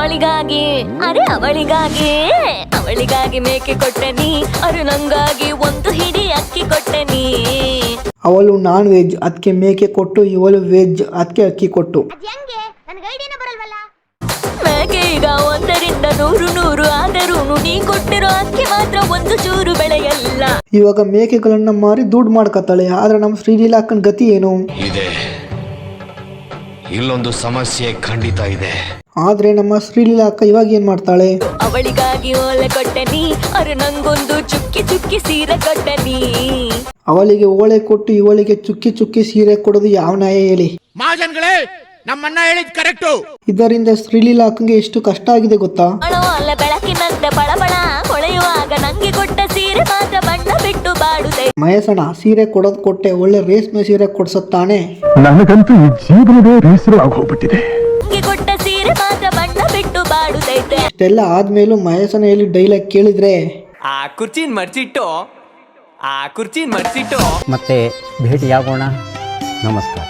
ಅವಳಿಗಾಗಿ ಮೇಕೆ ಕೊಟ್ಟನಿ, ಅರು ನಂಗಾಗಿ ಒಂದು ಹಿಡಿ ಅಕ್ಕಿ ಕೊಟ್ಟನಿ. ಅವಳು ನಾನ್ ವೆಜ್ ಅದಕ್ಕೆ ಮೇಕೆ ಕೊಟ್ಟು, ಇವಳು ವೆಜ್ ಅದಕ್ಕೆ ಅಕ್ಕಿ ಕೊಟ್ಟು. ಮೇಕೆ ಈಗ 1ರಿಂದ 100 ಆದರೂ ನೀ ಕೊಟ್ಟಿರೋ ಅಕ್ಕಿ ಮಾತ್ರ ಒಂದು ಚೂರು ಬೆಳೆಯಲ್ಲ. ಇವಾಗ ಮೇಕೆಗಳನ್ನ ಮಾರಿ ದುಡ್ಡು ಮಾಡ್ಕತ್ತಾಳೆ. ಆದ್ರೆ ನಮ್ಮ ಶ್ರೀಲೀಲಾಕ್ಕನ ಗತಿ ಏನು? ಇದೆ, ಇಲ್ಲೊಂದು ಸಮಸ್ಯೆ ಖಂಡಿತ ಇದೆ. ಆದ್ರೆ ನಮ್ಮ ಶ್ರೀಲೀಲಾಕ್ಕ ಇವಾಗ ಏನ್ ಮಾಡ್ತಾಳೆ? ಅವಳಿಗಾಗಿ ಓಲೆ ಕೊಟ್ಟನಿ, ಅರು ನಂಗೊಂದು ಚುಕ್ಕಿ ಚುಕ್ಕಿ ಸೀರೆ ಕೊಟ್ಟನಿ. ಅವಳಿಗೆ ಓಳೆ ಕೊಟ್ಟು ಇವಳಿಗೆ ಚುಕ್ಕಿ ಚುಕ್ಕಿ ಸೀರೆ ಕೊಡೋದು ಯಾವ ನ್ಯಾಯ ಹೇಳಿ? ಮಹಾಜನ್ಗಳೇ, ನಮ್ಮಣ್ಣ ಹೇಳಿದ್ ಕರೆಕ್ಟು. ಇದರಿಂದ ಶ್ರೀಲೀಲಾಕ್ಕಂಗೆ ಎಷ್ಟು ಕಷ್ಟ ಆಗಿದೆ ಗೊತ್ತಾ? ಅಲ್ಲ ಬೆಳಕಿನಂತೆ ಬಳಬಳ ಹೊಳೆಯುವಾಗ ನಂಗೆ ಕೊಟ್ಟ ಸೀರೆ ಮಾತ್ರ ಬಣ್ಣ ಬಿಟ್ಟು ಬಾಡುತ್ತೆ. ಮಹೇಶಣ್ಣ, ಸೀರೆ ಕೊಡೋದ್ ಕೊಟ್ಟೆ, ಒಳ್ಳೆ ರೇಷ್ಮೆ ಸೀರೆ ಕೊಡ್ಸತ್ತಾನೆ. ನನಗಂತೂ ಈ ಜೀವನವೇ ಬೇಸರವಾಗೋಗ್ಬಿಟ್ಟಿದೆ. ನಂಗೆ ಕೊಟ್ಟ ಸೀರೆ ಮಾತ್ರ ಬಣ್ಣ ಬಿಟ್ಟು ಬಾಡುತ್ತೈತೆ. ಇಷ್ಟೆಲ್ಲ ಆದ್ಮೇಲೂ ಮಹೇಶಣ್ಣ ಹೇಳಿ ಡೈಲಾಗ್ ಕೇಳಿದ್ರೆ ಆ ಕುರ್ಚಿನ ಮರ್ಚಿಟ್ಟು ಮತ್ತೆ ಭೇಟಿಯಾಗೋಣ. ನಮಸ್ಕಾರ.